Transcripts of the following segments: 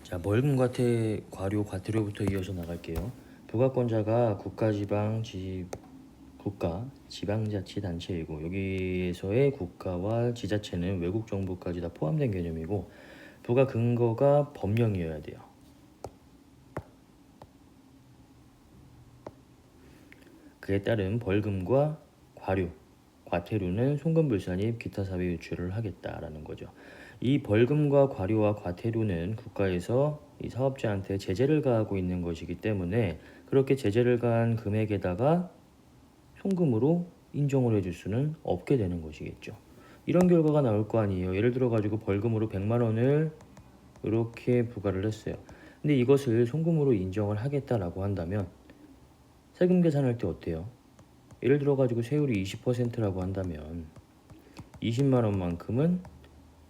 자, 벌금 과태, 과료, 과태료부터 이어서 나갈게요. 부가권자가 국가, 지방자치단체이고 여기에서의 국가와 지자체는 외국 정부까지 다 포함된 개념이고 부가 근거가 법령이어야 돼요. 그에 따른 벌금과 과료, 과태료는 송금불산입 기타 사회 유출을 하겠다라는 거죠. 이 벌금과 과료와 과태료는 국가에서 이 사업자한테 제재를 가하고 있는 것이기 때문에 그렇게 제재를 가한 금액에다가 송금으로 인정을 해줄 수는 없게 되는 것이겠죠. 이런 결과가 나올 거 아니에요. 예를 들어 가지고 벌금으로 100만 원을 이렇게 부과를 했어요. 근데 이것을 송금으로 인정을 하겠다라고 한다면 세금 계산할 때 어때요? 예를 들어 가지고 세율이 20%라고 한다면 20만 원만큼은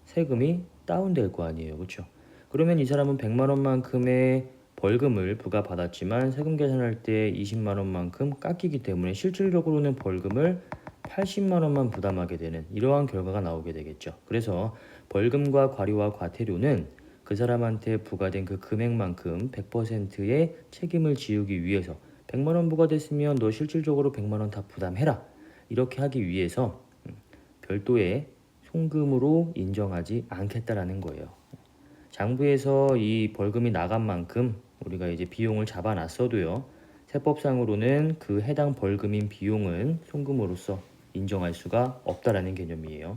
세금이 다운될 거 아니에요. 그렇죠? 그러면 이 사람은 100만 원만큼의 벌금을 부과받았지만 세금 계산할 때 20만 원만큼 깎이기 때문에 실질적으로는 벌금을 80만 원만 부담하게 되는 이러한 결과가 나오게 되겠죠. 그래서 벌금과 과료와 과태료는 그 사람한테 부과된 그 금액만큼 100%의 책임을 지우기 위해서 100만 원 부과됐으면 너 실질적으로 100만 원 다 부담해라. 이렇게 하기 위해서 별도의 송금으로 인정하지 않겠다라는 거예요. 장부에서 이 벌금이 나간 만큼 우리가 이제 비용을 잡아놨어도요. 세법상으로는 그 해당 벌금인 비용은 송금으로서 인정할 수가 없다라는 개념이에요.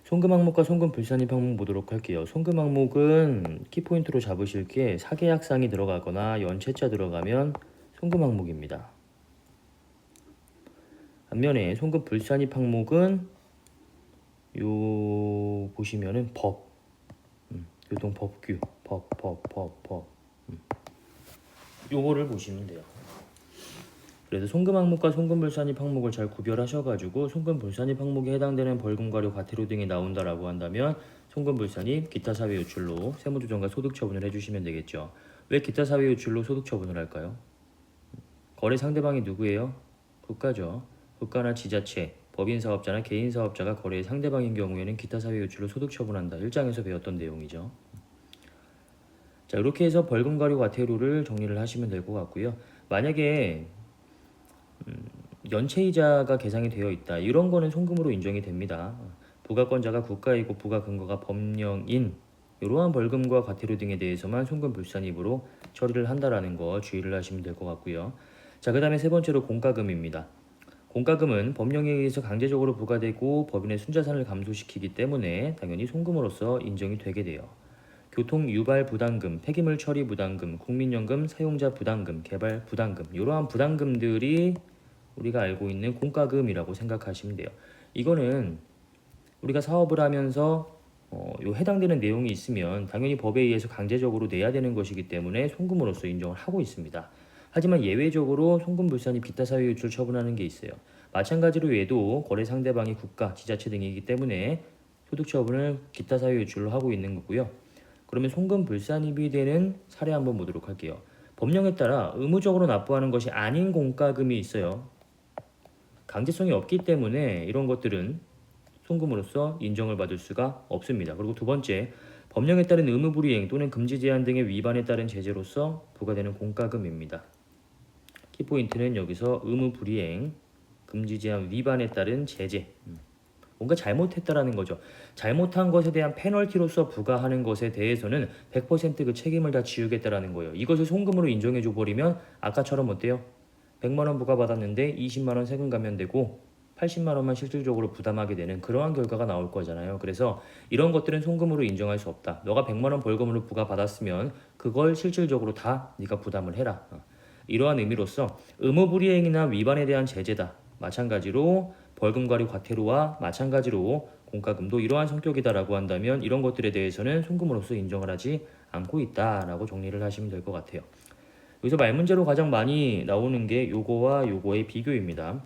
송금 항목과 송금 불산입 항목 보도록 할게요. 송금 항목은 키포인트로 잡으실 게 사계약상이 들어가거나 연체자 들어가면 송금 항목입니다. 반면에 송금 불산입 항목은 요 보시면은 법, 교통법규, 법, 요거를 보시면 돼요. 그래서 송금 항목과 송금 불산입 항목을 잘 구별하셔가지고 송금 불산입 항목에 해당되는 벌금, 과료, 과태료 등이 나온다라고 한다면 송금 불산입 기타 사회 유출로 세무조정과 소득 처분을 해주시면 되겠죠. 왜 기타 사회 유출로 소득 처분을 할까요? 거래 상대방이 누구예요? 국가죠. 국가나 지자체, 법인 사업자나 개인 사업자가 거래의 상대방인 경우에는 기타 사회 유출로 소득 처분한다. 1장에서 배웠던 내용이죠. 자, 이렇게 해서 벌금, 과료, 과태료를 정리를 하시면 될 것 같고요. 만약에 연체이자가 계상이 되어 있다. 이런 거는 송금으로 인정이 됩니다. 부가권자가 국가이고 부가 근거가 법령인 이러한 벌금과 과태료 등에 대해서만 송금 불산입으로 처리를 한다라는 거 주의를 하시면 될 것 같고요. 자, 그 다음에 세 번째로 공과금입니다. 공과금은 법령에 의해서 강제적으로 부과되고 법인의 순자산을 감소시키기 때문에 당연히 송금으로서 인정이 되게 돼요. 교통 유발 부담금, 폐기물 처리 부담금, 국민연금 사용자 부담금, 개발 부담금 이러한 부담금들이 우리가 알고 있는 공과금이라고 생각하시면 돼요. 이거는 우리가 사업을 하면서 요 해당되는 내용이 있으면 당연히 법에 의해서 강제적으로 내야 되는 것이기 때문에 송금으로서 인정을 하고 있습니다. 하지만 예외적으로 송금 불산입 기타 사회 유출 처분하는 게 있어요. 마찬가지로 얘도 거래 상대방이 국가, 지자체 등이기 때문에 소득 처분을 기타 사회 유출로 하고 있는 거고요. 그러면 송금 불산입이 되는 사례 한번 보도록 할게요. 법령에 따라 의무적으로 납부하는 것이 아닌 공과금이 있어요. 강제성이 없기 때문에 이런 것들은 송금으로서 인정을 받을 수가 없습니다. 그리고 두 번째, 법령에 따른 의무불이행 또는 금지 제한 등의 위반에 따른 제재로서 부과되는 공과금입니다. 키포인트는 여기서 의무불이행, 금지 제한 위반에 따른 제재. 뭔가 잘못했다라는 거죠. 잘못한 것에 대한 페널티로서 부과하는 것에 대해서는 100%그 책임을 다 지우겠다라는 거예요. 이것을 송금으로 인정해줘 버리면 아까처럼 어때요? 100만 원 부과받았는데 20만 원 세금 감면되고 80만 원만 실질적으로 부담하게 되는 그러한 결과가 나올 거잖아요. 그래서 이런 것들은 송금으로 인정할 수 없다. 너가 100만 원 벌금으로 부과받았으면 그걸 실질적으로 다 네가 부담을 해라. 이러한 의미로서 의무불이행이나 위반에 대한 제재다. 마찬가지로 벌금, 과료, 과태료와 마찬가지로 공과금도 이러한 성격이다라고 한다면 이런 것들에 대해서는 송금으로서 인정을 하지 않고 있다라고 정리를 하시면 될 것 같아요. 여기서 말문제로 가장 많이 나오는 게 요거와 요거의 비교입니다.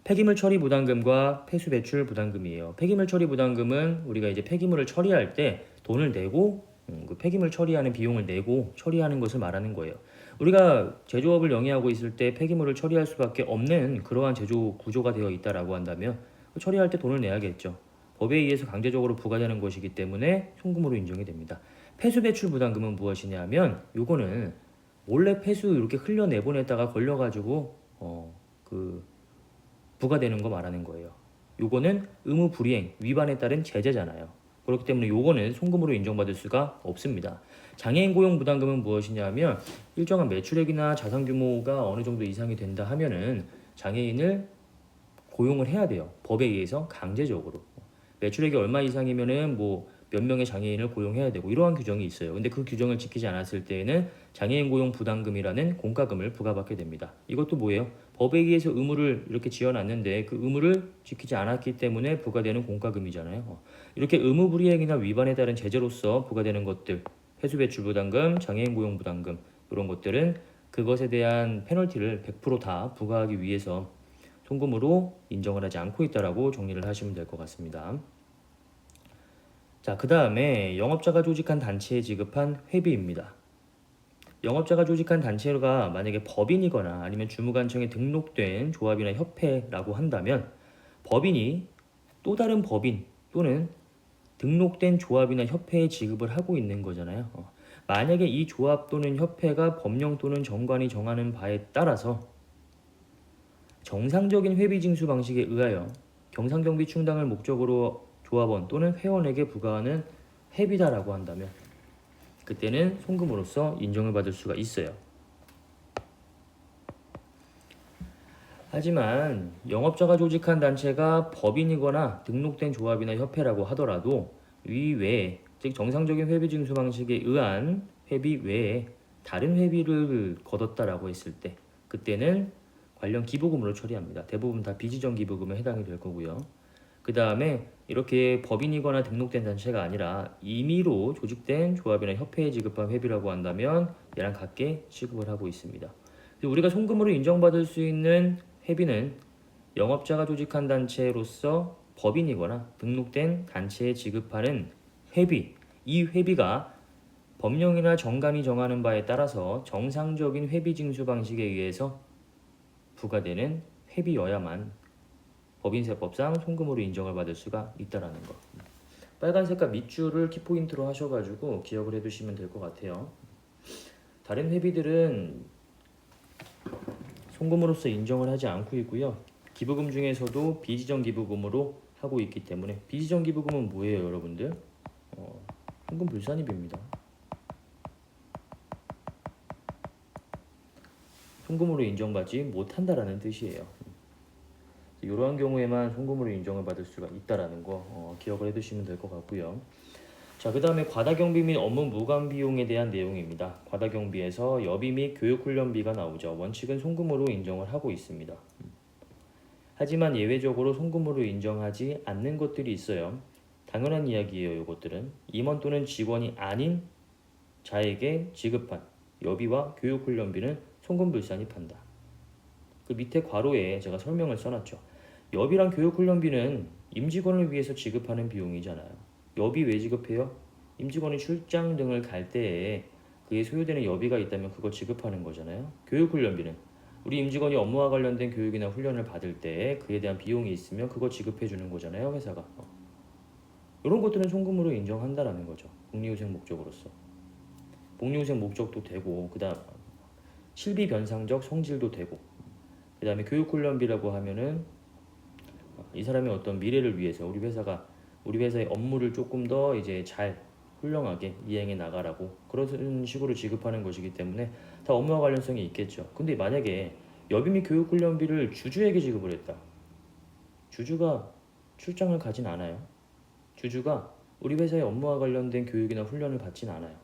폐기물 처리 부담금과 폐수 배출 부담금이에요. 폐기물 처리 부담금은 우리가 이제 폐기물을 처리할 때 돈을 내고 그 폐기물 처리하는 비용을 내고 처리하는 것을 말하는 거예요. 우리가 제조업을 영위하고 있을 때 폐기물을 처리할 수밖에 없는 그러한 제조 구조가 되어 있다라고 한다면 처리할 때 돈을 내야겠죠. 법에 의해서 강제적으로 부과되는 것이기 때문에 송금으로 인정이 됩니다. 폐수 배출 부담금은 무엇이냐면 요거는 몰래 폐수 이렇게 흘려내보냈다가 걸려가지고 그 부과되는 거 말하는 거예요. 요거는 의무 불이행 위반에 따른 제재잖아요. 그렇기 때문에 요거는 송금으로 인정받을 수가 없습니다. 장애인 고용 부담금은 무엇이냐면 일정한 매출액이나 자산 규모가 어느 정도 이상이 된다 하면은 장애인을 고용을 해야 돼요. 법에 의해서 강제적으로. 매출액이 얼마 이상이면은 뭐 몇 명의 장애인을 고용해야 되고 이러한 규정이 있어요. 근데 그 규정을 지키지 않았을 때에는 장애인 고용 부담금이라는 공과금을 부과받게 됩니다. 이것도 뭐예요? 법에 의해서 의무를 이렇게 지어놨는데 그 의무를 지키지 않았기 때문에 부과되는 공과금이잖아요. 이렇게 의무 불이행이나 위반에 따른 제재로서 부과되는 것들, 해수 배출 부담금, 장애인 고용 부담금 이런 것들은 그것에 대한 페널티를 100%다 부과하기 위해서 송금으로 인정을 하지 않고 있다라고 정리를 하시면 될 것 같습니다. 자, 그 다음에 영업자가 조직한 단체에 지급한 회비입니다. 영업자가 조직한 단체가 만약에 법인이거나 아니면 주무관청에 등록된 조합이나 협회라고 한다면 법인이 또 다른 법인 또는 등록된 조합이나 협회에 지급을 하고 있는 거잖아요. 만약에 이 조합 또는 협회가 법령 또는 정관이 정하는 바에 따라서 정상적인 회비 징수 방식에 의하여 경상경비 충당을 목적으로 조합원 또는 회원에게 부과하는 회비다라고 한다면 그때는 송금으로서 인정을 받을 수가 있어요. 하지만 영업자가 조직한 단체가 법인이거나 등록된 조합이나 협회라고 하더라도 이외에 즉 정상적인 회비 징수 방식에 의한 회비 외에 다른 회비를 거뒀다라고 했을 때 그때는 관련 기부금으로 처리합니다. 대부분 다 비지정 기부금에 해당이 될 거고요. 그 다음에 이렇게 법인이거나 등록된 단체가 아니라 임의로 조직된 조합이나 협회에 지급한 회비라고 한다면 얘랑 같게 지급을 하고 있습니다. 우리가 송금으로 인정받을 수 있는 회비는 영업자가 조직한 단체로서 법인이거나 등록된 단체에 지급하는 회비, 이 회비가 법령이나 정관이 정하는 바에 따라서 정상적인 회비 징수 방식에 의해서 부과되는 회비여야만 법인세법상 송금으로 인정을 받을 수가 있다라는 거. 빨간 색깔 밑줄을 키포인트로 하셔가지고 기억을 해두시면 될 것 같아요. 다른 회비들은 송금으로서 인정을 하지 않고 있고요. 기부금 중에서도 비지정 기부금으로 하고 있기 때문에 비지정 기부금은 뭐예요, 여러분들? 송금 불산입입니다. 송금으로 인정받지 못한다라는 뜻이에요. 이러한 경우에만 송금으로 인정을 받을 수가 있다라는 거 기억을 해두시면 될 것 같고요. 자, 그 다음에 과다경비 및 업무 무관 비용에 대한 내용입니다. 과다경비에서 여비 및 교육훈련비가 나오죠. 원칙은 송금으로 인정을 하고 있습니다. 하지만 예외적으로 송금으로 인정하지 않는 것들이 있어요. 당연한 이야기예요. 이것들은 임원 또는 직원이 아닌 자에게 지급한 여비와 교육훈련비는 송금불산이 판다. 그 밑에 괄호에 제가 설명을 써놨죠. 여비랑 교육훈련비는 임직원을 위해서 지급하는 비용이잖아요. 여비 왜 지급해요? 임직원이 출장 등을 갈 때에 그에 소요되는 여비가 있다면 그거 지급하는 거잖아요. 교육훈련비는 우리 임직원이 업무와 관련된 교육이나 훈련을 받을 때 그에 대한 비용이 있으면 그거 지급해 주는 거잖아요, 회사가. 이런 것들은 송금으로 인정한다라는 거죠. 복리후생 목적으로서. 복리후생 목적도 되고, 그 다음 실비 변상적 성질도 되고, 그 다음에 교육훈련비라고 하면은 이 사람의 어떤 미래를 위해서 우리 회사의 업무를 조금 더 이제 잘 훌륭하게 이행해 나가라고 그런 식으로 지급하는 것이기 때문에 다 업무와 관련성이 있겠죠. 근데 만약에 여비 및 교육훈련비를 주주에게 지급을 했다. 주주가 출장을 가진 않아요. 주주가 우리 회사의 업무와 관련된 교육이나 훈련을 받진 않아요.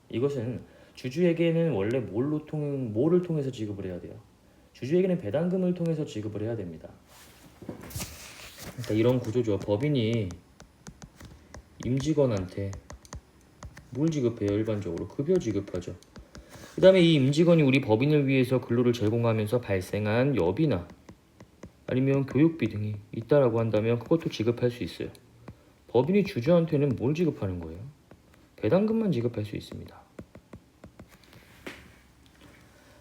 이것은 주주에게는 원래 뭐를 통해서 지급을 해야 돼요? 주주에게는 배당금을 통해서 지급을 해야 됩니다. 그러니까 이런 구조죠. 법인이 임직원한테 뭘 지급해요? 일반적으로 급여 지급하죠. 그 다음에 이 임직원이 우리 법인을 위해서 근로를 제공하면서 발생한 여비나 아니면 교육비 등이 있다라고 한다면 그것도 지급할 수 있어요. 법인이 주주한테는 뭘 지급하는 거예요? 배당금만 지급할 수 있습니다.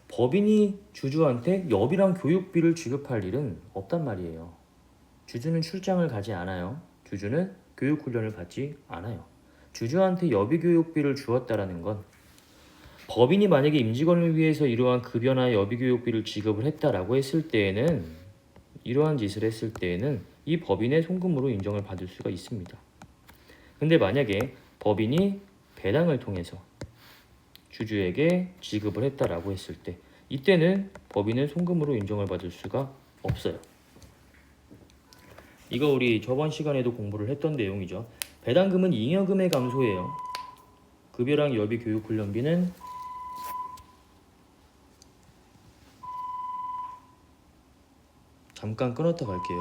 법인이 주주한테 여비랑 교육비를 지급할 일은 없단 말이에요. 주주는 출장을 가지 않아요. 주주는 교육훈련을 받지 않아요. 주주한테 여비교육비를 주었다라는 건 법인이 만약에 임직원을 위해서 이러한 급여나 여비교육비를 지급을 했다라고 했을 때에는 이러한 짓을 했을 때에는 이 법인의 송금으로 인정을 받을 수가 있습니다. 근데 만약에 법인이 배당을 통해서 주주에게 지급을 했다라고 했을 때 이때는 법인은 송금으로 인정을 받을 수가 없어요. 이거 우리 저번 시간에도 공부를 했던 내용이죠. 배당금은 잉여금의 감소예요. 급여랑 여비 교육훈련비는 잠깐 끊었다 갈게요.